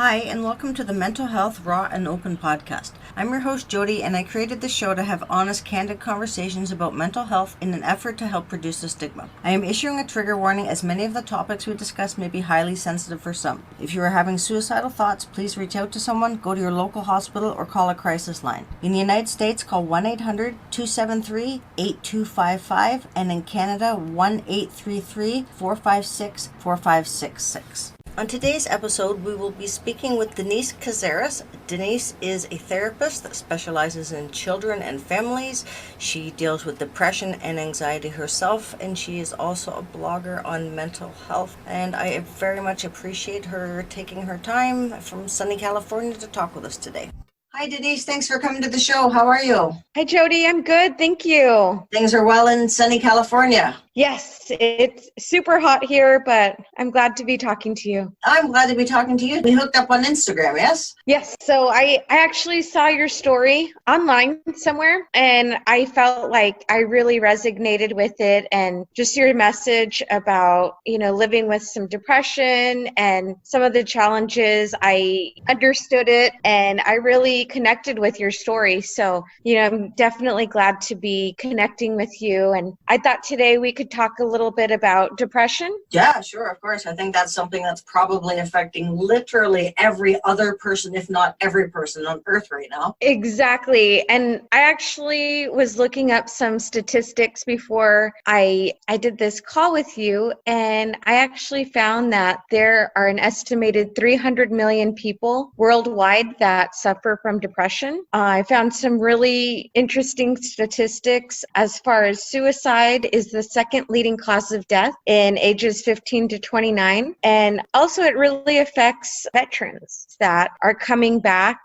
Hi, and welcome to the Mental Health Raw and Open podcast. I'm your host, Jody, and I created this show to have honest, candid conversations about mental health in an effort to help reduce the stigma. I am issuing a trigger warning as many of the topics we discuss may be highly sensitive for some. If you are having suicidal thoughts, please reach out to someone, go to your local hospital, or call a crisis line. In the United States, call 1-800-273-8255, and in Canada, 1-833-456-4566. On today's episode, we will be speaking with Denise Cazares. Denise is a therapist that specializes in children and families. She deals with depression and anxiety herself, and she is also a blogger on mental health. And I very much appreciate her taking her time from sunny California to talk with us today. Hi, Denise. Thanks for coming to the show. How are you? Hi, Jody. I'm good. Thank you. Things are well in sunny California. Yes, it's super hot here, but I'm glad to be talking to you. I'm glad to be talking to you. We hooked up on Instagram, yes? Yes. So I actually saw your story online somewhere, and I felt like I really resonated with it, and just your message about, living with some depression and some of the challenges. I understood it, and I really connected with your story. So, I'm definitely glad to be connecting with you. And I thought today we could talk a little bit about depression. Yeah, sure, of course. I think that's something that's probably affecting literally every other person, if not every person on earth right now. Exactly. And I actually was looking up some statistics before I did this call with you, and I actually found that there are an estimated 300 million people worldwide that suffer from depression. I found some really interesting statistics as far as suicide is the second leading cause of death in ages 15 to 29. And also it really affects veterans that are coming back,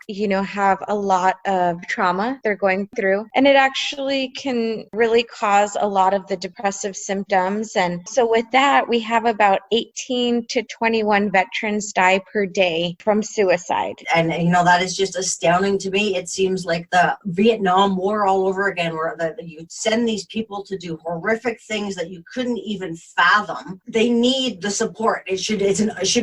have a lot of trauma they're going through. And it actually can really cause a lot of the depressive symptoms. And so with that, we have about 18 to 21 veterans die per day from suicide. And, that is just astounding to me. It seems like the Vietnam War all over again, where you send these people to do horrific things that you couldn't even fathom. They need the support. It should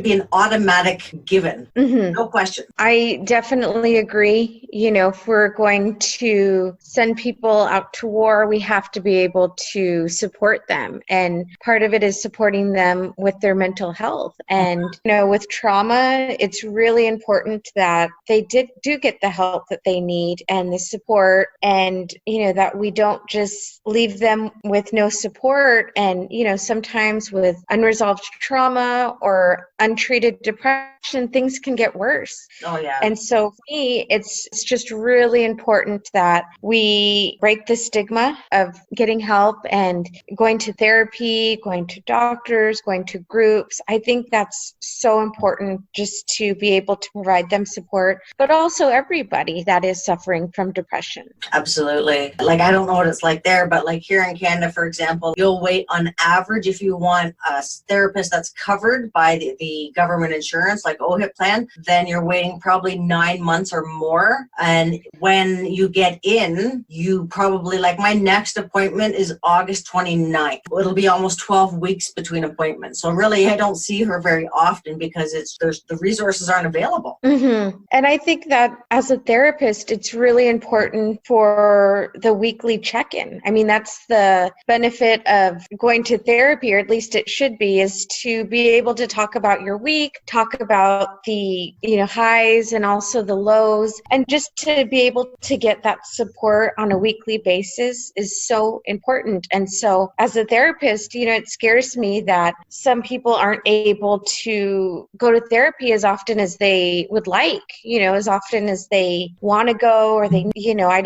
be an automatic given. Mm-hmm. No question. I definitely agree. If we're going to send people out to war, we have to be able to support them. And part of it is supporting them with their mental health. And, with trauma, it's really important that they do get the help that they need and the support, and, that we don't just leave them with no support. And, sometimes with unresolved trauma or untreated depression, things can get worse. Oh, yeah. And so for me, it's just really important that we break the stigma of getting help and going to therapy, going to doctors, going to groups. I think that's so important, just to be able to provide them support, but also everybody that is suffering from depression. Absolutely. I don't know what it's like there, but here in Canada, for example, you'll wait on average, if you want a therapist that's covered by the government insurance, like OHIP plan, then you're waiting probably 9 months or more. And when you get in, you probably, my next appointment is August 29th. It'll be almost 12 weeks between appointments. So really, I don't see her very often because the resources aren't available. Mm-hmm. And I think that as a therapist, it's really important for the weekly check-in. I mean, that's the benefit of going to therapy, or at least it should be, is to be able to talk about your week, talk about the, highs and also the lows, and just to be able to get that support on a weekly basis is so important. And so as a therapist, it scares me that some people aren't able to go to therapy as often as they would like, as often as they want to go, or they,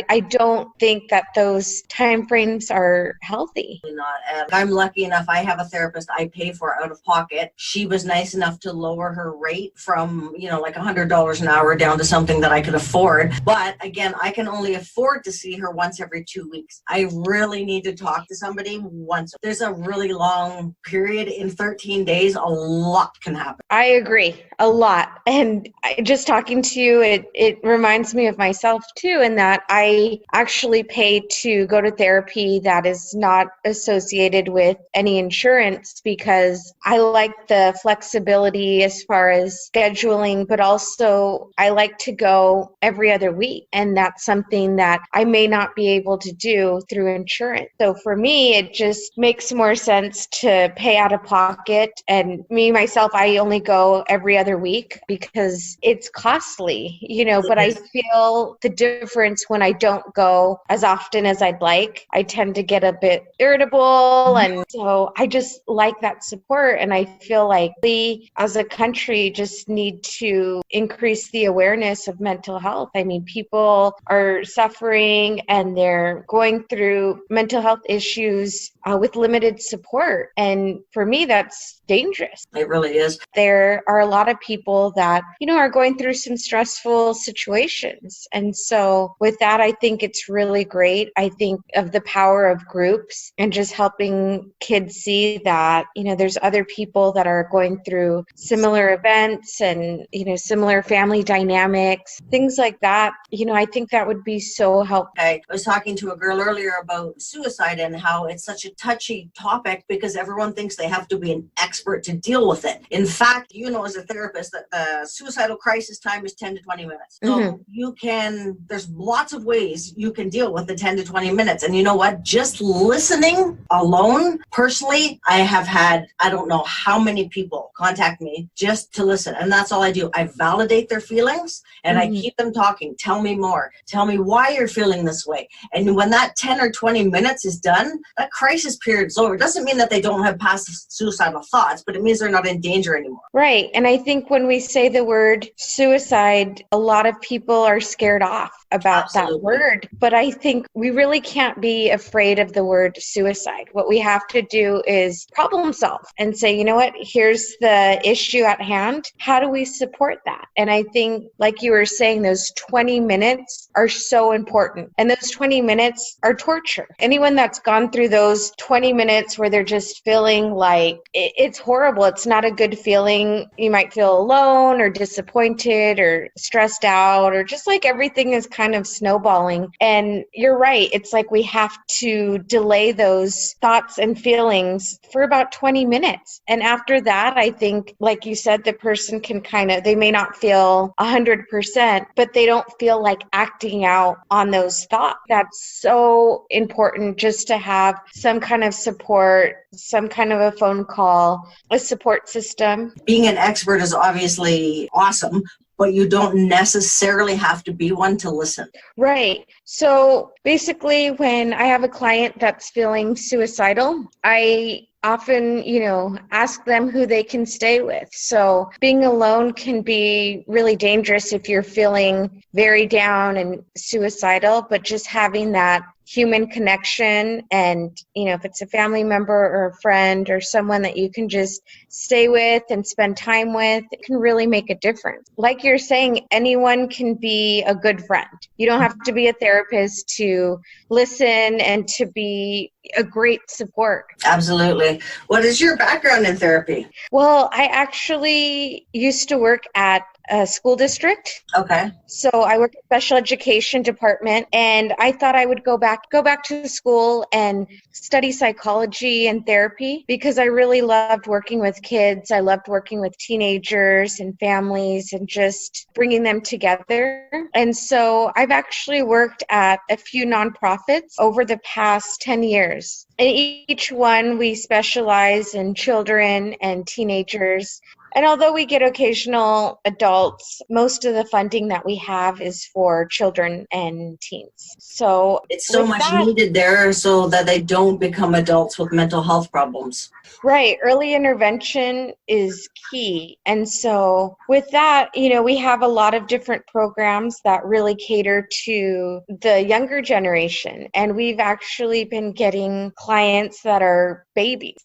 I don't think that those time frames are healthy. Not. I'm lucky enough. I have a therapist I pay for out of pocket. She was nice enough to lower her rate from, $100 an hour down to something that I could afford. But again, I can only afford to see her once every 2 weeks. I really need to talk to somebody once. There's a really long period. In 13 days, a lot can happen. I agree. A lot. And just talking to you, it reminds me of myself too, in that I actually pay to go to therapy that is not associated associated with any insurance because I like the flexibility as far as scheduling, but also I like to go every other week. And that's something that I may not be able to do through insurance. So for me, it just makes more sense to pay out of pocket. And me, myself, I only go every other week because it's costly, but I feel the difference when I don't go as often as I'd like. I tend to get a bit irritable. And so I just like that support. And I feel like we as a country just need to increase the awareness of mental health. I mean, people are suffering and they're going through mental health issues with limited support. And for me, that's dangerous. It really is. There are a lot of people that, are going through some stressful situations. And so with that, I think it's really great. I think of the power of groups and just helping kids see that, there's other people that are going through similar events and, similar family dynamics, things like that. I think that would be so helpful. I was talking to a girl earlier about suicide and how it's such a touchy topic because everyone thinks they have to be an expert to deal with it. In fact, as a therapist, that the suicidal crisis time is 10 to 20 minutes. So there's lots of ways you can deal with the 10 to 20 minutes. And you know what? Just listening alone, personally, I have had, I don't know how many people contact me just to listen. And that's all I do. I validate their feelings and I keep them talking. Tell me more. Tell me why you're feeling this way. And when that 10 or 20 minutes is done, that crisis period is over. It doesn't mean that they don't have past suicidal thoughts, but it means they're not in danger anymore. Right. And I think when we say the word suicide, a lot of people are scared off about that word. But I think we really can't be afraid of the word suicide. What we have to do is problem solve and say, you know what, here's the issue at hand. How do we support that? And I think, like you were saying, those 20 minutes are so important. And those 20 minutes are torture. Anyone that's gone through those 20 minutes where they're just feeling like it's horrible, it's not a good feeling. You might feel alone or disappointed or stressed out or just like everything is kind of snowballing. And you're right. It's like we have to delay those thoughts and feelings for about 20 minutes. And after that, I think, like you said, the person can they may not feel 100%, but they don't feel like acting out on those thoughts. That's so important, just to have some kind of support, some kind of a phone call, a support system. Being an expert is obviously awesome, but you don't necessarily have to be one to listen. Right. So basically, when I have a client that's feeling suicidal, I often, ask them who they can stay with. So being alone can be really dangerous if you're feeling very down and suicidal, but just having that human connection and, if it's a family member or a friend or someone that you can just stay with and spend time with, it can really make a difference. Like you're saying, anyone can be a good friend. You don't have to be a therapist to listen and to be a great support. Absolutely. What is your background in therapy? Well, I actually used to work at a school district. Okay. So I work in special education department, and I thought I would go back to school and study psychology and therapy because I really loved working with kids. I loved working with teenagers and families and just bringing them together. And so I've actually worked at a few nonprofits over the past 10 years. In each one, we specialize in children and teenagers. And although we get occasional adults, most of the funding that we have is for children and teens. So it's so much needed there so that they don't become adults with mental health problems. Right. Early intervention is key. And so with that, we have a lot of different programs that really cater to the younger generation. And we've actually been getting clients that are babies,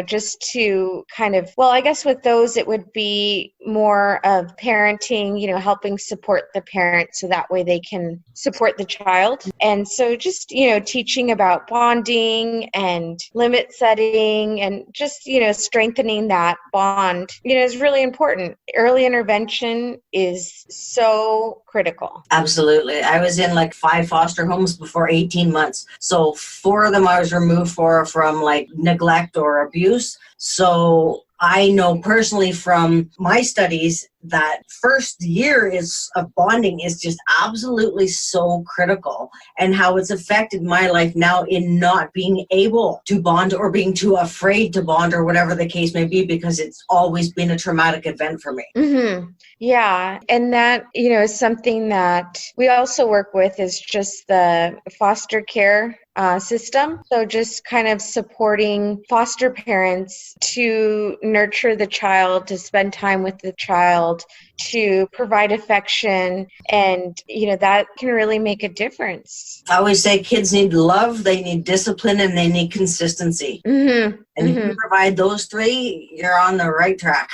just to I guess with those, it would would be more of parenting, helping support the parent so that way they can support the child. And so just, teaching about bonding and limit setting and just, strengthening that bond, is really important. Early intervention is so critical. Absolutely. I was in like 5 foster homes before 18 months. So 4 of them I was removed from like neglect or abuse. So I know personally from my studies that first year of bonding is just absolutely so critical, and how it's affected my life now in not being able to bond or being too afraid to bond or whatever the case may be, because it's always been a traumatic event for me. Mm-hmm. Yeah. And that, is something that we also work with is just the foster care system. So just kind of supporting foster parents to nurture the child, to spend time with the child, to provide affection. And, that can really make a difference. I always say kids need love, they need discipline, and they need consistency. Mm-hmm. And if you provide those 3, you're on the right track.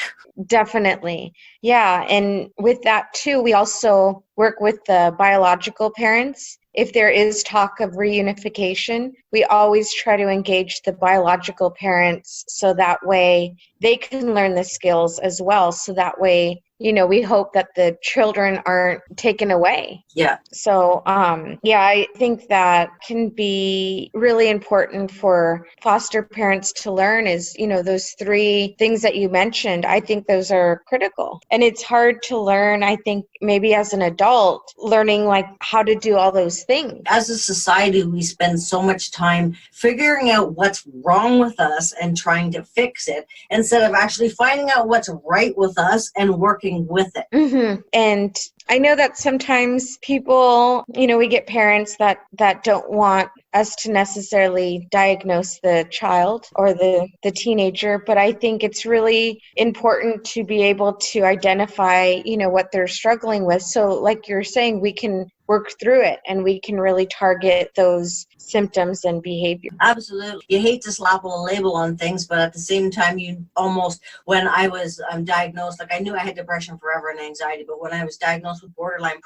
Definitely. Yeah. And with that too, we also work with the biological parents. If there is talk of reunification, we always try to engage the biological parents so that way they can learn the skills as well. So that way, we hope that the children aren't taken away. Yeah. So, I think that can be really important for foster parents to learn is, those 3 things that you mentioned. I think those are critical. And it's hard to learn, I think, maybe as an adult, learning like how to do all those things. As a society, we spend so much time figuring out what's wrong with us and trying to fix it instead of actually finding out what's right with us and working with it. Mm-hmm. And I know that sometimes people, we get parents that don't want us to necessarily diagnose the child or the teenager, but I think it's really important to be able to identify, what they're struggling with. So like you're saying, we can work through it and we can really target those symptoms and behavior. Absolutely. You hate to slap a label on things, but at the same time, you almost, when I was diagnosed, like I knew I had depression forever and anxiety, but when I was diagnosed with borderline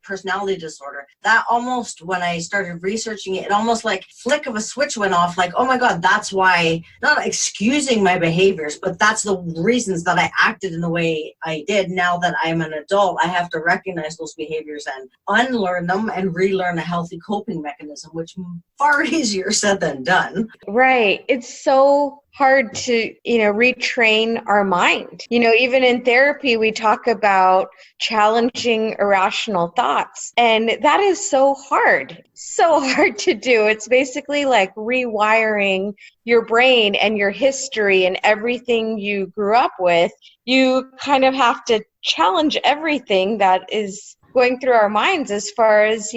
personality disorder, that almost, when I started researching it, it almost like flick of a switch went off, like, oh my God, that's why, not excusing my behaviors, but that's the reasons that I acted in the way I did. Now that I'm an adult, I have to recognize those behaviors and unlearn them and relearn a healthy coping mechanism, which far easier said than done. Right. It's so hard to, retrain our mind. Even in therapy, we talk about challenging irrational thoughts. And that is so hard to do. It's basically like rewiring your brain and your history and everything you grew up with. You kind of have to challenge everything that is going through our minds as far as,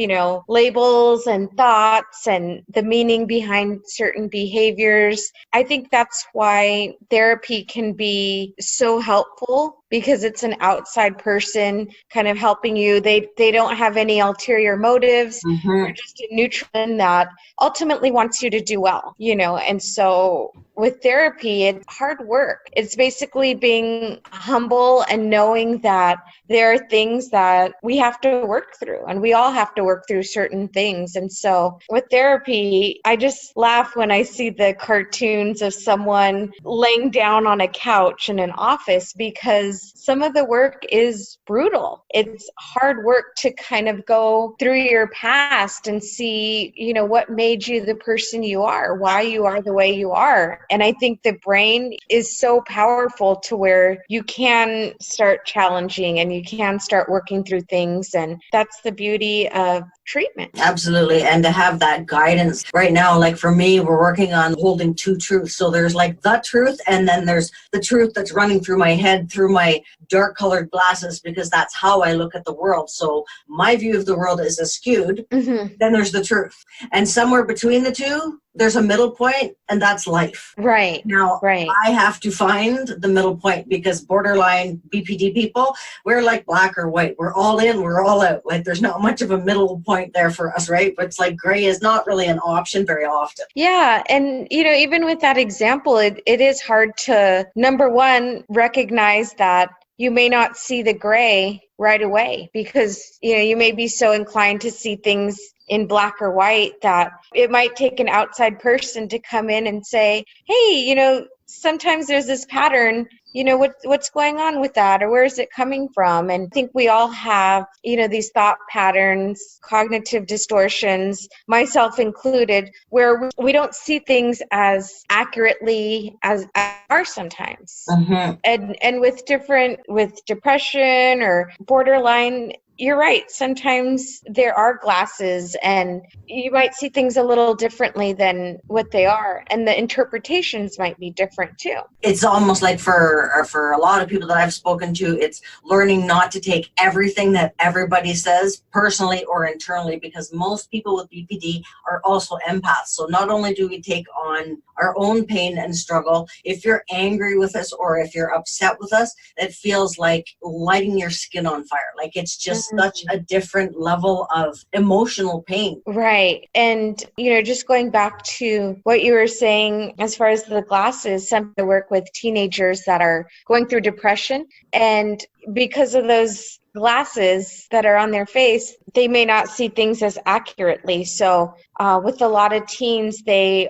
labels and thoughts and the meaning behind certain behaviors. I think that's why therapy can be so helpful, because it's an outside person kind of helping you. They don't have any ulterior motives. Mm-hmm. They're just a neutral that ultimately wants you to do well, and so with therapy, it's hard work. It's basically being humble and knowing that there are things that we have to work through, and we all have to work through certain things. And so with therapy, I just laugh when I see the cartoons of someone laying down on a couch in an office, because some of the work is brutal. It's hard work to kind of go through your past and see, what made you the person you are, why you are the way you are. And I think the brain is so powerful to where you can start challenging and you can start working through things. And that's the beauty of treatment. Absolutely. And to have that guidance right now, like for me, we're working on holding 2 truths. So there's like the truth, and then there's the truth that's running through my head, through my dark colored glasses because that's how I look at the world. So my view of the world is skewed. Mm-hmm. Then there's the truth. And somewhere between the two, there's a middle point, and that's life. Right. Now, Right. I have to find the middle point because borderline BPD people, we're like black or white. We're all in, we're all out. Like there's not much of a middle point there for us, right? But it's like gray is not really an option very often. Yeah. And, even with that example, it is hard to, number one, recognize that you may not see the gray right away because, you may be so inclined to see things in black or white that it might take an outside person to come in and say, hey, sometimes there's this pattern, what's going on with that, or where is it coming from? And I think we all have, these thought patterns, cognitive distortions, myself included, where we don't see things as accurately as are sometimes. Mm-hmm. And with depression or borderline, you're right. Sometimes there are glasses and you might see things a little differently than what they are. And the interpretations might be different too. It's almost like for a lot of people that I've spoken to, it's learning not to take everything that everybody says personally or internally, because most people with BPD are also empaths. So not only do we take on our own pain and struggle, if you're angry with us or if you're upset with us, it feels like lighting your skin on fire. Like it's just such a different level of emotional pain. Right. And, just going back to what you were saying, as far as the glasses, some I work with teenagers that are going through depression, and because of those glasses that are on their face, they may not see things as accurately. So with a lot of teens, they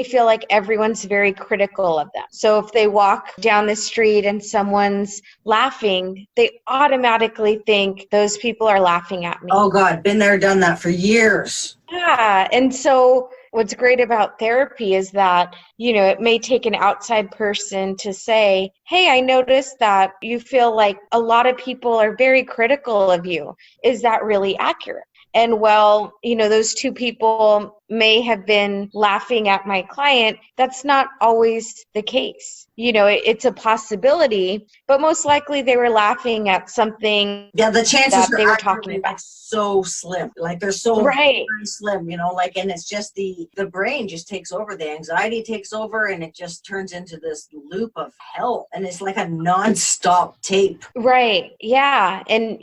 feel like everyone's very critical of them. So if they walk down the street and someone's laughing, they automatically think those people are laughing at me. Oh God, been there, done that for years. Yeah. And so what's great about therapy is that, it may take an outside person to say, hey, I noticed that you feel like a lot of people are very critical of you. Is that really accurate? And well, those two people may have been laughing at my client. That's not always the case. It's a possibility, but most likely they were laughing at something the chances that they were talking about. Like so slim. Like they're so right. very slim, and it's just the brain just takes over, the anxiety takes over, and it just turns into this loop of hell. And it's like a nonstop tape. Right. Yeah. And,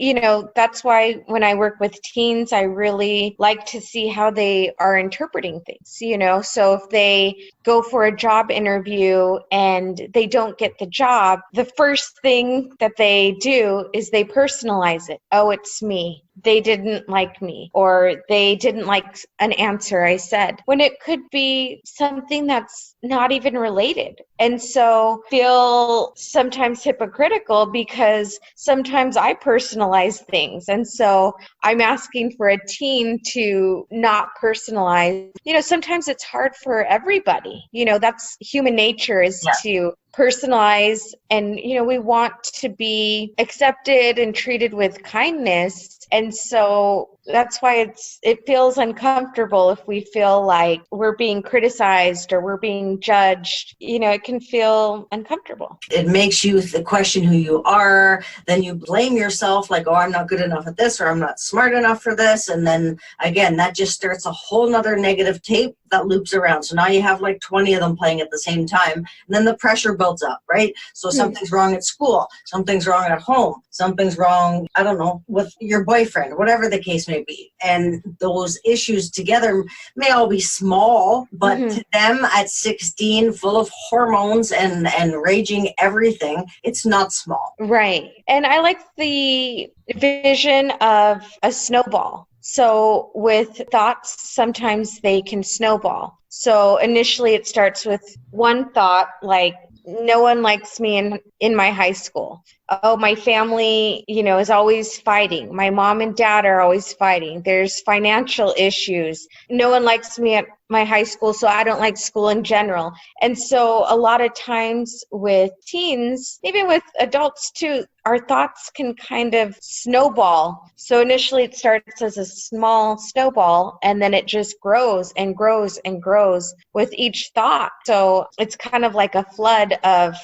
that's why when I work with teens, I really like to see how they are interpreting things, So if they go for a job interview and they don't get the job, the first thing that they do is they personalize it. Oh, it's me. They didn't like me, or they didn't like an answer I said, when it could be something that's not even related. And so feel sometimes hypocritical because sometimes I personalize things. And so I'm asking for a teen to not personalize. Sometimes it's hard for everybody. That's human nature is to personalize, and we want to be accepted and treated with kindness. And so that's why it feels uncomfortable if we feel like we're being criticized or we're being judged. It can feel uncomfortable. It makes you question who you are. Then you blame yourself, like, oh, I'm not good enough at this, or I'm not smart enough for this. And then again, that just starts a whole nother negative tape that loops around. So now you have like 20 of them playing at the same time. And then the pressure builds up, right? So something's wrong at school, something's wrong at home, something's wrong, I don't know, with your boyfriend, whatever the case may be. And those issues together may all be small, but to them at 16, full of hormones and raging everything, it's not small. Right. And I like the vision of a snowball. So with thoughts, sometimes they can snowball. So initially it starts with one thought, like, no one likes me in my high school. Oh, my family, is always fighting. My mom and dad are always fighting. There's financial issues. No one likes me at my high school, so I don't like school in general. And so a lot of times with teens, even with adults too, our thoughts can kind of snowball. So initially it starts as a small snowball, and then it just grows and grows and grows with each thought. So it's kind of like a flood of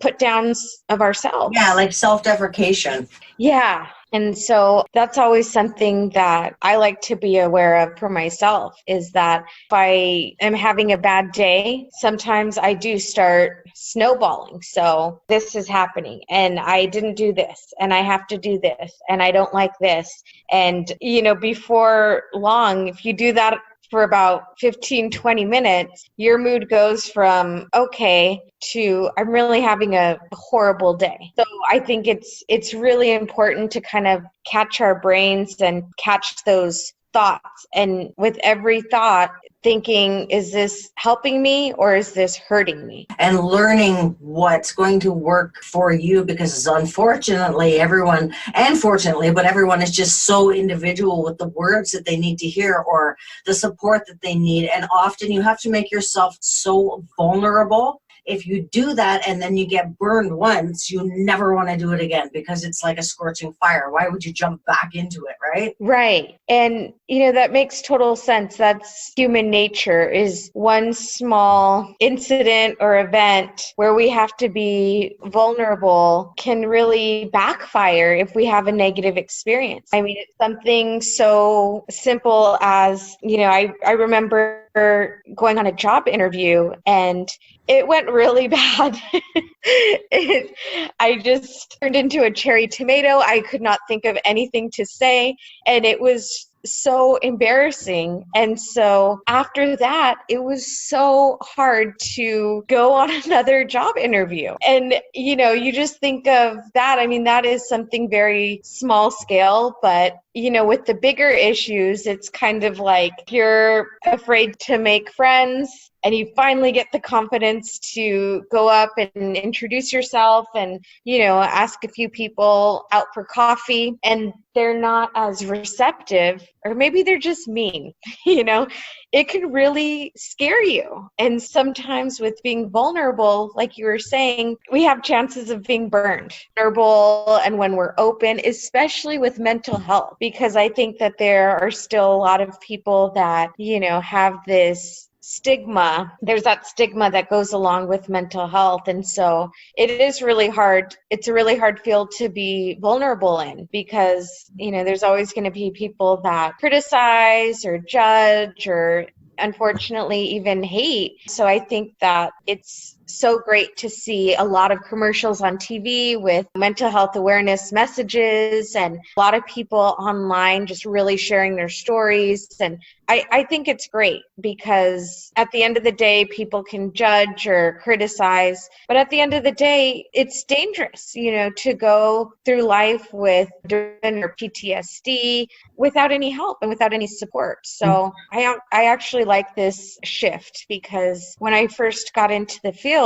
put downs of ourselves. Yeah, Yeah, like self-deprecation. Yeah. And so that's always something that I like to be aware of for myself, is that if I am having a bad day, sometimes I do start snowballing. So this is happening and I didn't do this and I have to do this and I don't like this. And, before long, if you do that for about 15, 20 minutes, your mood goes from okay to I'm really having a horrible day. So I think it's really important to kind of catch our brains and catch those thoughts. And with every thought, thinking, is this helping me or is this hurting me? And learning what's going to work for you, because unfortunately everyone, and fortunately, but everyone is just so individual with the words that they need to hear or the support that they need. And often you have to make yourself so vulnerable. If you do that and then you get burned once, you never want to do it again, because it's like a scorching fire. Why would you jump back into it, right? Right. And, that makes total sense. That's human nature, is one small incident or event where we have to be vulnerable can really backfire if we have a negative experience. I mean, it's something so simple as, I remember going on a job interview and it went really bad. I just turned into a cherry tomato. I could not think of anything to say, and it was so embarrassing. And so after that, it was so hard to go on another job interview. And, you just think of that. I mean, that is something very small scale, but with the bigger issues, it's kind of like you're afraid to make friends and you finally get the confidence to go up and introduce yourself and, ask a few people out for coffee, and they're not as receptive, or maybe they're just mean. It can really scare you. And sometimes with being vulnerable, like you were saying, we have chances of being burned. Vulnerable, and when we're open, especially with mental health, because I think that there are still a lot of people that, have this stigma. There's that stigma that goes along with mental health. And so it is really hard. It's a really hard field to be vulnerable in, because, there's always going to be people that criticize or judge or unfortunately even hate. So I think that it's so great to see a lot of commercials on TV with mental health awareness messages, and a lot of people online just really sharing their stories. And I think it's great, because at the end of the day, people can judge or criticize, but at the end of the day, it's dangerous, to go through life with depression or PTSD without any help and without any support. So I actually like this shift, because when I first got into the field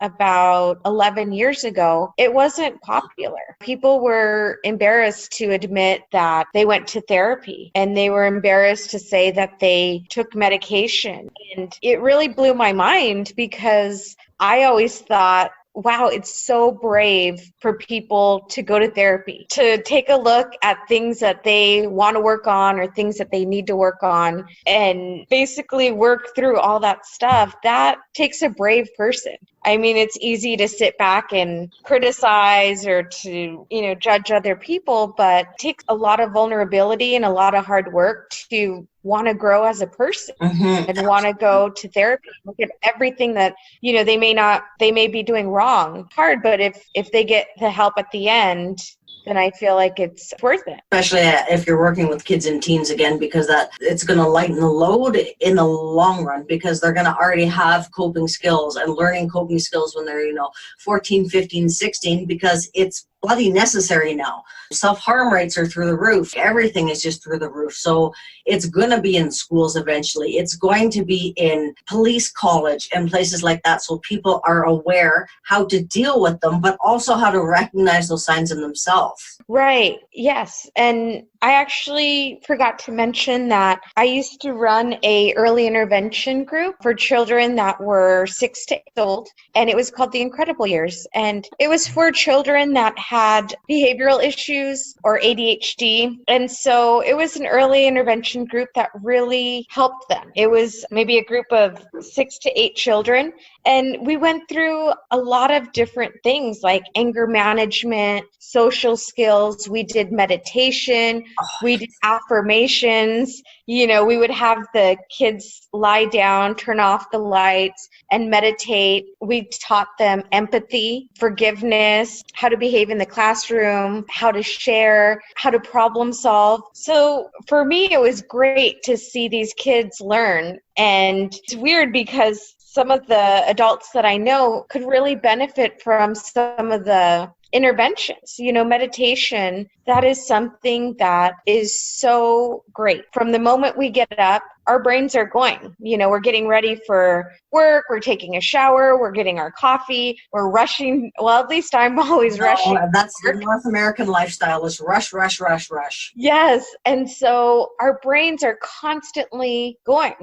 about 11 years ago, it wasn't popular. People were embarrassed to admit that they went to therapy, and they were embarrassed to say that they took medication. And it really blew my mind, because I always thought, wow, it's so brave for people to go to therapy, to take a look at things that they want to work on or things that they need to work on, and basically work through all that stuff. That takes a brave person. I mean, it's easy to sit back and criticize or to, judge other people, but it takes a lot of vulnerability and a lot of hard work to want to grow as a person and want to go to therapy, look at everything that, they may be doing wrong. Hard, but if they get the help at the end, then I feel like it's worth it. Especially if you're working with kids and teens, again, because that it's going to lighten the load in the long run, because they're going to already have coping skills and learning coping skills when they're 14, 15, 16, because it's bloody necessary now. Self-harm rates are through the roof. Everything is just through the roof. So it's going to be in schools eventually. It's going to be in police college and places like that, so people are aware how to deal with them, but also how to recognize those signs in themselves. Right. Yes. And I actually forgot to mention that I used to run a early intervention group for children that were 6 to 8 old, and it was called the Incredible Years. And it was for children that had behavioral issues or ADHD. And so it was an early intervention group that really helped them. It was maybe a group of 6 to 8 children, And we went through a lot of different things like anger management, social skills. We did meditation. We did affirmations. We would have the kids lie down, turn off the lights, and meditate. We taught them empathy, forgiveness, how to behave in the classroom, how to share, how to problem solve. So for me, it was great to see these kids learn. And it's weird because some of the adults that I know could really benefit from some of the interventions. Meditation, that is something that is so great. From the moment we get up, our brains are going. We're getting ready for work, we're taking a shower, we're getting our coffee, we're rushing. Well, at least I'm always rushing. That's the North American lifestyle, is rush, rush, rush, rush. Yes. And so our brains are constantly going,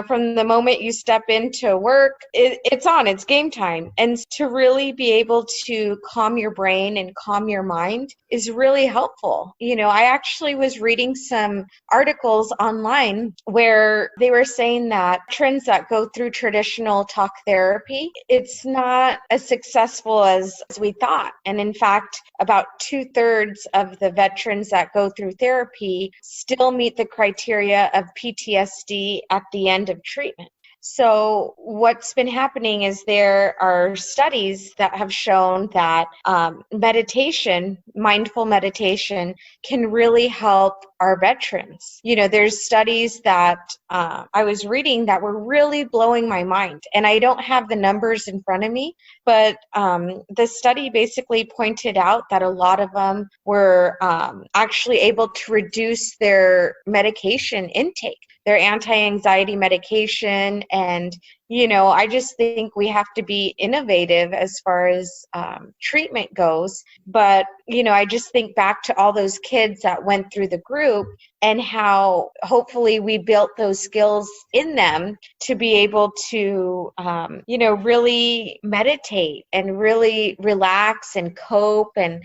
from the moment you step into work, it's on, it's game time. And to really be able to calm your brain and calm your mind is really helpful. I actually was reading some articles online where they were saying that veterans that go through traditional talk therapy, it's not as successful as we thought. And in fact, about 2/3 of the veterans that go through therapy still meet the criteria of PTSD at the end of treatment. So what's been happening is there are studies that have shown that meditation, mindful meditation, can really help our veterans. There's studies that I was reading that were really blowing my mind. And I don't have the numbers in front of me, but the study basically pointed out that a lot of them were actually able to reduce their medication intake, their anti-anxiety medication. And, I just think we have to be innovative as far as treatment goes. But, I just think back to all those kids that went through the group and how hopefully we built those skills in them to be able to, really meditate and really relax and cope. And,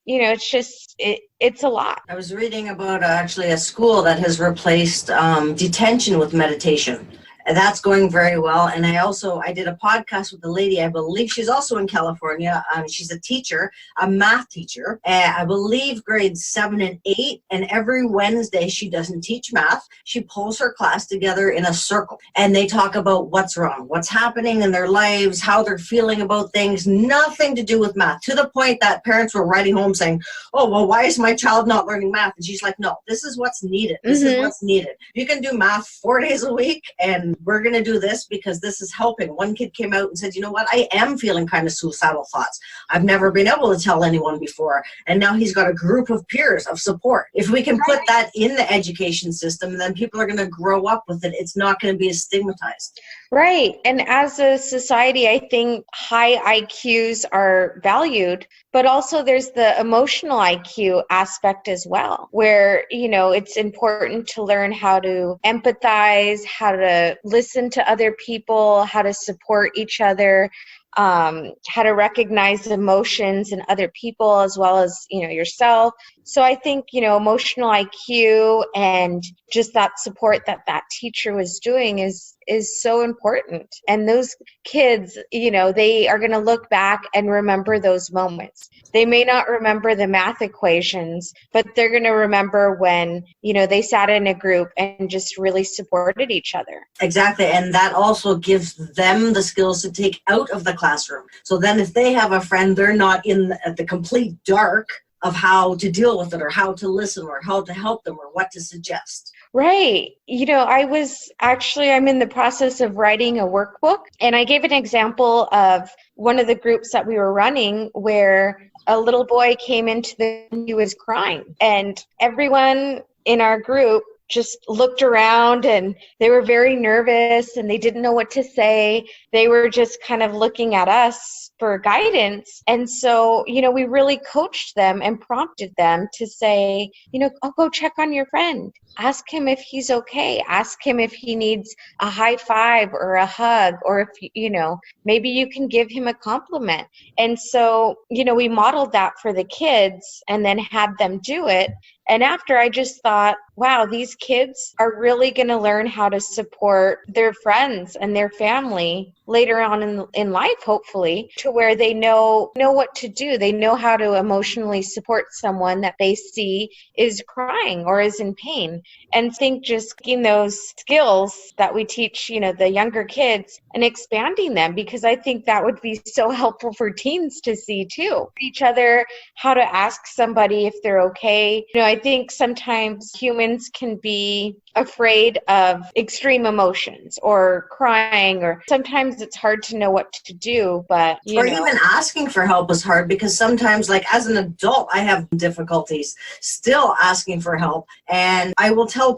it's just, it's a lot. I was reading about actually a school that has replaced detention with meditation. And that's going very well. And I did a podcast with a lady, I believe she's also in California. She's a teacher, a math teacher, I believe grades 7 and 8. And every Wednesday she doesn't teach math. She pulls her class together in a circle and they talk about what's wrong, what's happening in their lives, how they're feeling about things, nothing to do with math, to the point that parents were writing home saying, oh, well, why is my child not learning math? And she's like, no, this is what's needed. This is what's needed. You can do math 4 days a week and we're going to do this because this is helping. One kid came out and said, you know what, I am feeling kind of suicidal thoughts. I've never been able to tell anyone before. And now he's got a group of peers of support. If we can put that in the education system, then people are going to grow up with it. It's not going to be as stigmatized. Right. And as a society, I think high IQs are valued, but also there's the emotional IQ aspect as well, where, it's important to learn how to empathize, how to listen to other people, how to support each other, how to recognize emotions in other people as well as, yourself. So I think, emotional IQ and just that support that teacher was doing is so important. And those kids, they are going to look back and remember those moments. They may not remember the math equations, but they're going to remember when, they sat in a group and just really supported each other. Exactly. And that also gives them the skills to take out of the classroom. So then if they have a friend, they're not in the complete dark of how to deal with it or how to listen or how to help them or what to suggest. Right. I'm in the process of writing a workbook, and I gave an example of one of the groups that we were running where a little boy came he was crying, and everyone in our group just looked around and they were very nervous and they didn't know what to say. They were just kind of looking at us for guidance. And so, we really coached them and prompted them to say, oh, go check on your friend. Ask him if he's okay. Ask him if he needs a high five or a hug, or if, maybe you can give him a compliment. And so, we modeled that for the kids and then had them do it. And after, I just thought, wow, these kids are really going to learn how to support their friends and their family later on in life, hopefully, to where they know what to do. They know how to emotionally support someone that they see is crying or is in pain. And think just getting those skills that we teach, the younger kids and expanding them, because I think that would be so helpful for teens to see too. Each other, how to ask somebody if they're okay. I think sometimes humans can be afraid of extreme emotions or crying, or sometimes it's hard to know what to do, but even asking for help is hard, because sometimes, like as an adult, I have difficulties still asking for help, and I will tell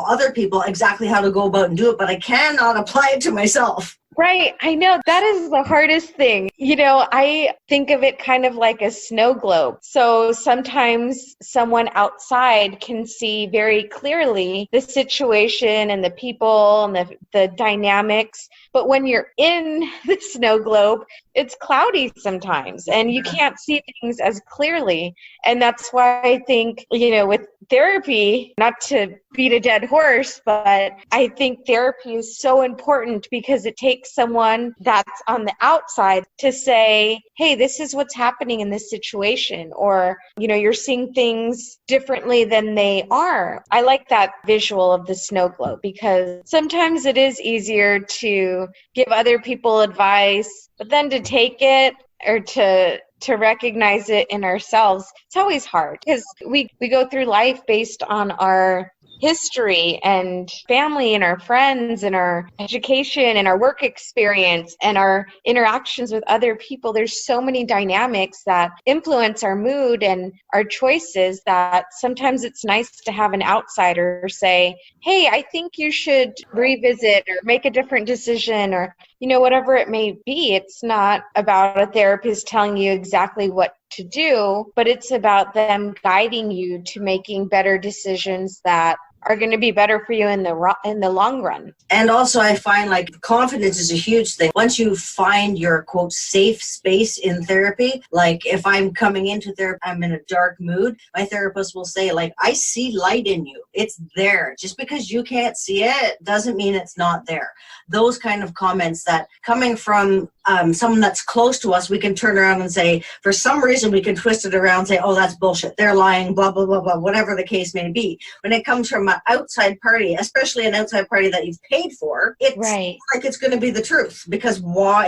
other people exactly how to go about and do it, but I cannot apply it to myself. Right. I know that is the hardest thing. I think of it kind of like a snow globe. So sometimes someone outside can see very clearly the situation and the people and the dynamics. But when you're in the snow globe, it's cloudy sometimes and you can't see things as clearly. And that's why I think, with therapy, not to beat a dead horse, but I think therapy is so important because it takes someone that's on the outside to say, hey, this is what's happening in this situation, or, you're seeing things differently than they are. I like that visual of the snow globe, because sometimes it is easier to give other people advice, but then to take it or to recognize it in ourselves, it's always hard, because we go through life based on our history and family and our friends and our education and our work experience and our interactions with other people. There's so many dynamics that influence our mood and our choices that sometimes it's nice to have an outsider say, hey, I think you should revisit or make a different decision, or whatever it may be. It's not about a therapist telling you exactly what to do, but it's about them guiding you to making better decisions that are going to be better for you in the long run. And also, I find like confidence is a huge thing. Once you find your quote safe space in therapy, like if I'm coming into therapy, I'm in a dark mood, my therapist will say, like, I see light in you. It's there. Just because you can't see it doesn't mean it's not there. Those kind of comments that coming from someone that's close to us, we can turn around and say, for some reason, we can twist it around and say, oh, that's bullshit. They're lying, blah, blah, blah, blah, whatever the case may be. When it comes from an outside party, especially an outside party that you've paid for, it's right. Like it's going to be the truth, because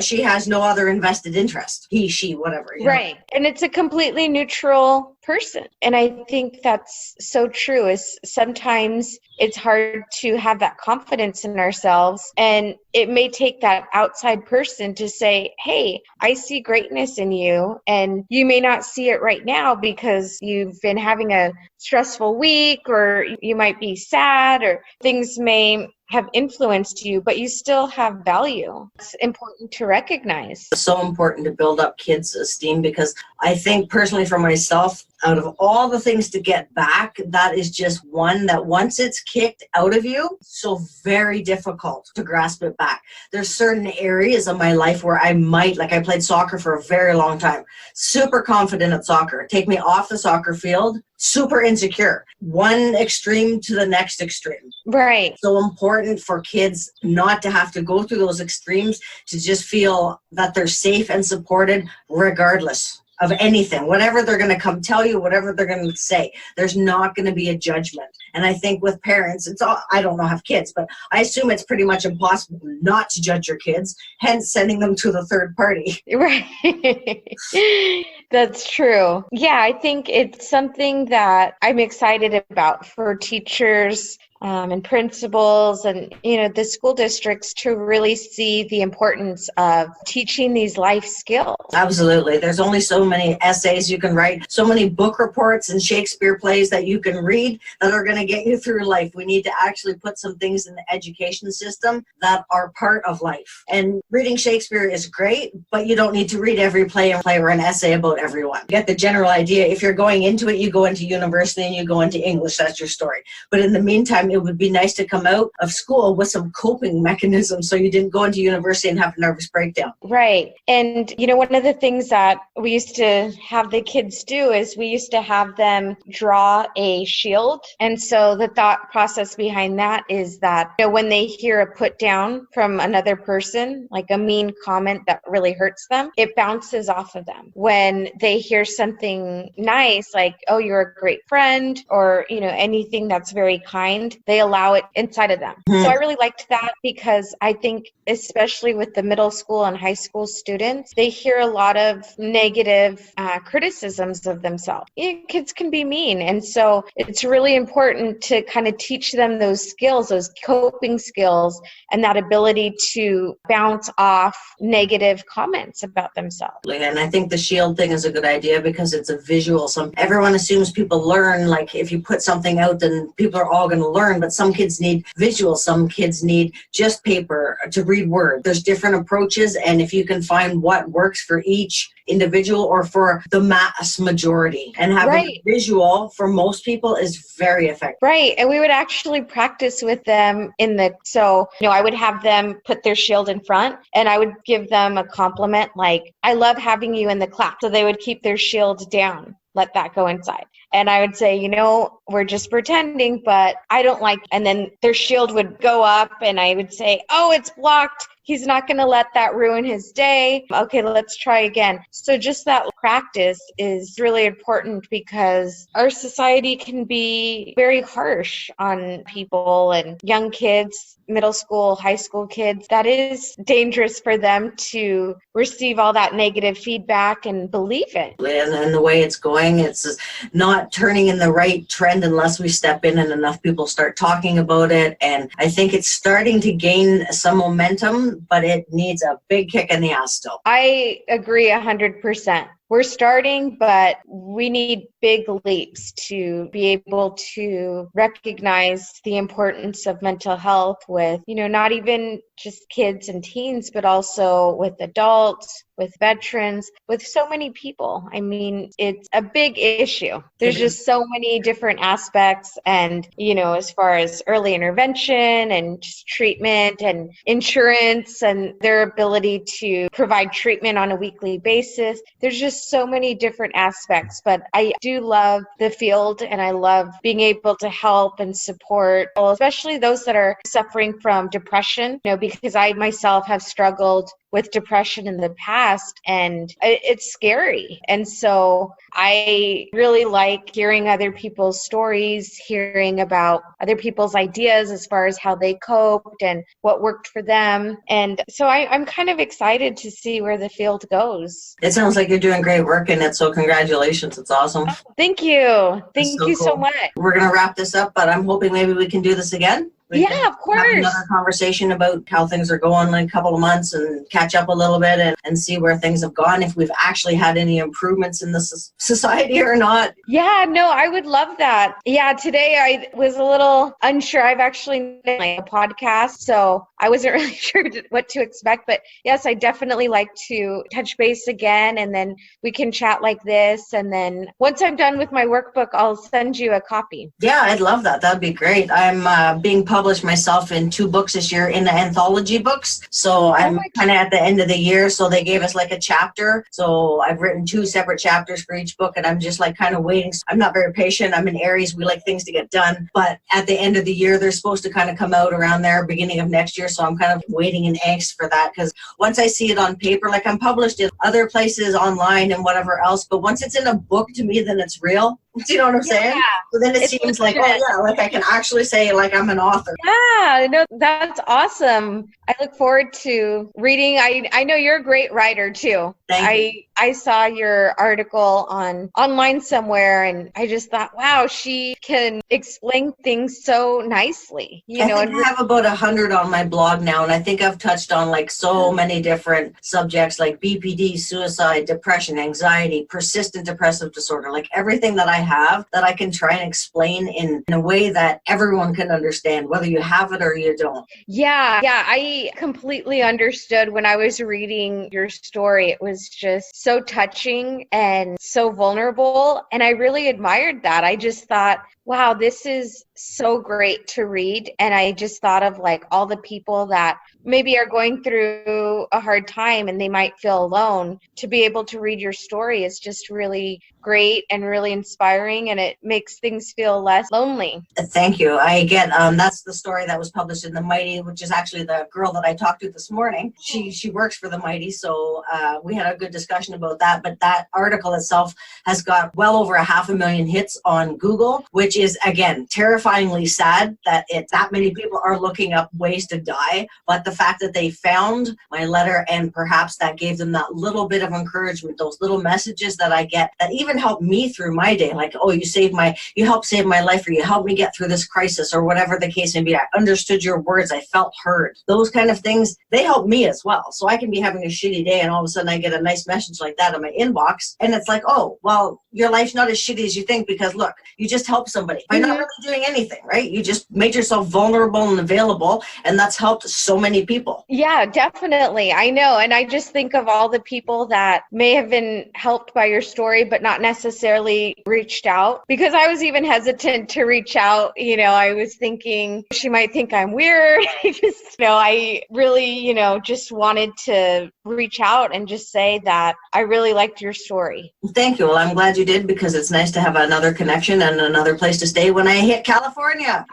she has no other invested interest. He, she, whatever. Right. And it's a completely neutral person. And I think that's so true, is sometimes it's hard to have that confidence in ourselves. And it may take that outside person to say, hey, I see greatness in you. And you may not see it right now because you've been having a stressful week, or you might be sad, or things may have influenced you, but you still have value. It's important to recognize. It's so important to build up kids' esteem, because I think personally for myself, out of all the things to get back, that is just one that once it's kicked out of you, so very difficult to grasp it back. There's certain areas of my life where I played soccer for a very long time, super confident at soccer. Take me off the soccer field, super insecure. One extreme to the next extreme. Right. So important for kids not to have to go through those extremes, to just feel that they're safe and supported regardless of anything, whatever they're going to come tell you, whatever they're going to say. There's not going to be a judgment. And I think with parents, I don't know, have kids, but I assume it's pretty much impossible not to judge your kids, hence sending them to the third party. Right. That's true. Yeah, I think it's something that I'm excited about for teachers and principals and, the school districts to really see the importance of teaching these life skills. Absolutely. There's only so many essays you can write, so many book reports and Shakespeare plays that you can read that are going to get you through life. We need to actually put some things in the education system that are part of life. And reading Shakespeare is great, but you don't need to read every play or an essay about everyone. Get the general idea. If you're going into it, you go into university and you go into English. That's your story. But in the meantime, time, it would be nice to come out of school with some coping mechanisms so you didn't go into university and have a nervous breakdown. Right. And, one of the things that we used to have the kids do is we used to have them draw a shield. And so the thought process behind that is that, when they hear a put down from another person, like a mean comment that really hurts them, it bounces off of them. When they hear something nice, like, oh, you're a great friend, or, anything that's very kind, they allow it inside of them. So I really liked that because I think, especially with the middle school and high school students, they hear a lot of negative criticisms of themselves. Kids can be mean. And so it's really important to kind of teach them those skills, those coping skills, and that ability to bounce off negative comments about themselves. And I think the shield thing is a good idea because it's a visual. Everyone assumes people learn, like if you put something out, then people are all going to learn, but some kids need visual, some kids need just paper to read words. There's different approaches, and if you can find what works for each individual or for the mass majority, and having a visual for most people is very effective. Right. And we would actually practice with them I would have them put their shield in front and I would give them a compliment like, I love having you in the class. So they would keep their shield down, let that go inside. And I would say, we're just pretending, but I don't like, and then their shield would go up and I would say, oh, it's blocked. He's not going to let that ruin his day. Okay, let's try again. So just that practice is really important because our society can be very harsh on people and young kids, middle school, high school kids. That is dangerous for them to receive all that negative feedback and believe it. And the way it's going, it's not turning in the right trend unless we step in and enough people start talking about it. And I think it's starting to gain some momentum, but it needs a big kick in the ass still. I agree 100%. We're starting, but we need big leaps to be able to recognize the importance of mental health with, not even just kids and teens, but also with adults, with veterans, with so many people. I mean, it's a big issue. There's just so many different aspects. And, as far as early intervention and just treatment and insurance and their ability to provide treatment on a weekly basis, there's just so many different aspects. But I do love the field and I love being able to help and support, especially those that are suffering from depression, because I myself have struggled with depression in the past and it's scary. And so I really like hearing other people's stories, hearing about other people's ideas as far as how they coped and what worked for them. And so I'm kind of excited to see where the field goes. It sounds like you're doing great work in it, so congratulations. It's awesome. Oh, thank you. Thank you so much. We're going to wrap this up, but I'm hoping maybe we can do this again. Yeah, of course. Have another conversation about how things are going in a couple of months and catch up a little bit and see where things have gone, if we've actually had any improvements in the society or not. Yeah, no, I would love that. Yeah, today I was a little unsure. I've actually done a podcast, so I wasn't really sure what to expect. But yes, I definitely like to touch base again, and then we can chat like this. And then once I'm done with my workbook, I'll send you a copy. Yeah, I'd love that. That'd be great. I'm being published myself in 2 books this year in the anthology books. So I'm kind of at the end of the year. So they gave us like a chapter. So I've written 2 separate chapters for each book and I'm just like kind of waiting. I'm not very patient. I'm in Aries. We like things to get done. But at the end of the year, they're supposed to kind of come out around there, beginning of next year. So I'm kind of waiting in angst for that because once I see it on paper, like I'm published in other places online and whatever else. But once it's in a book to me, then it's real. Do you know what I'm saying? So then it seems like, oh yeah, like I can actually say like I'm an author. Yeah, no, that's awesome. I look forward to reading. I know you're a great writer too. Thank you. I saw your article online somewhere and I just thought, wow, she can explain things so nicely. I have about 100 on my blog now, and I think I've touched on like so many different subjects like BPD, suicide, depression, anxiety, persistent depressive disorder, like everything that I have that I can try and explain in a way that everyone can understand, whether you have it or you don't. Yeah, I completely understood when I was reading your story. It was just so touching and so vulnerable, and I really admired that. I just thought, wow, this is so great to read. And I just thought of like all the people that maybe are going through a hard time and they might feel alone. To be able to read your story is just really great and really inspiring, and it makes things feel less lonely. Thank you. I get that's the story that was published in the Mighty, which is actually the girl that I talked to this morning. She works for the Mighty, so we had a good discussion about that. But that article itself has got well over 500,000 hits on Google, which is again terrifyingly sad that that many people are looking up ways to die. But the fact that they found my letter and perhaps that gave them that little bit of encouragement, those little messages that I get that even help me through my day, like, oh, you helped save my life, or you helped me get through this crisis, or whatever the case may be. I understood your words. I felt heard. Those kind of things, they help me as well. So I can be having a shitty day and all of a sudden I get a nice message like that in my inbox. And it's like, oh, well, your life's not as shitty as you think, because look, you just helped somebody by not really doing anything, right? You just made yourself vulnerable and available, and that's helped so many people. Yeah, definitely. I know. And I just think of all the people that may have been helped by your story, but not necessarily reached out, because I was even hesitant to reach out. I was thinking she might think I'm weird. I really, just wanted to reach out and just say that I really liked your story. Thank you. Well, I'm glad you did, because it's nice to have another connection and another place to stay when I hit California.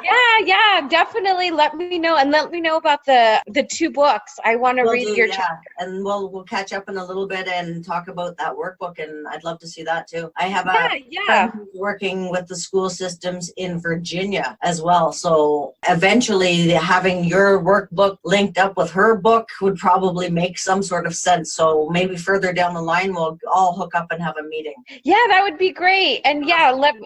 Yeah, definitely. Let me know, and let me know about the 2 books. I want to read your chapter. And we'll catch up in a little bit and talk about that workbook, and I'd love to see that too. I have a friend who's working with the school systems in Virginia as well. So eventually having your workbook linked up with her book would probably make some sort of sense. So maybe further down the line, we'll all hook up and have a meeting. Yeah, that would be great. And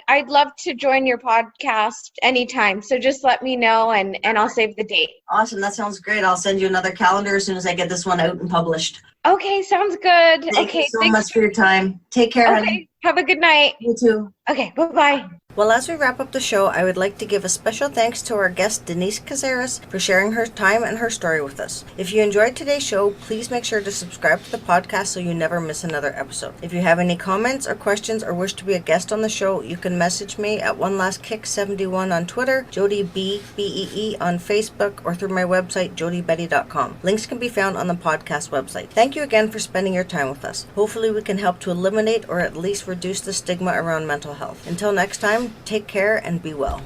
I'd love to join your podcast anytime. So just let me know and I'll save the date. Awesome. That sounds great. I'll send you another calendar as soon as I get this one out and published. Okay, sounds good. Thank you so much for your time. Take care, honey. Have a good night. You too. Okay, bye-bye. Well, as we wrap up the show, I would like to give a special thanks to our guest, Denise Cazares, for sharing her time and her story with us. If you enjoyed today's show, please make sure to subscribe to the podcast so you never miss another episode. If you have any comments or questions or wish to be a guest on the show, you can message me at OneLastKick71 on Twitter, JodyBBEE on Facebook, or through my website, jodybetty.com. Links can be found on the podcast website. Thank you again for spending your time with us. Hopefully we can help to eliminate or at least reduce the stigma around mental health. Until next time, take care and be well.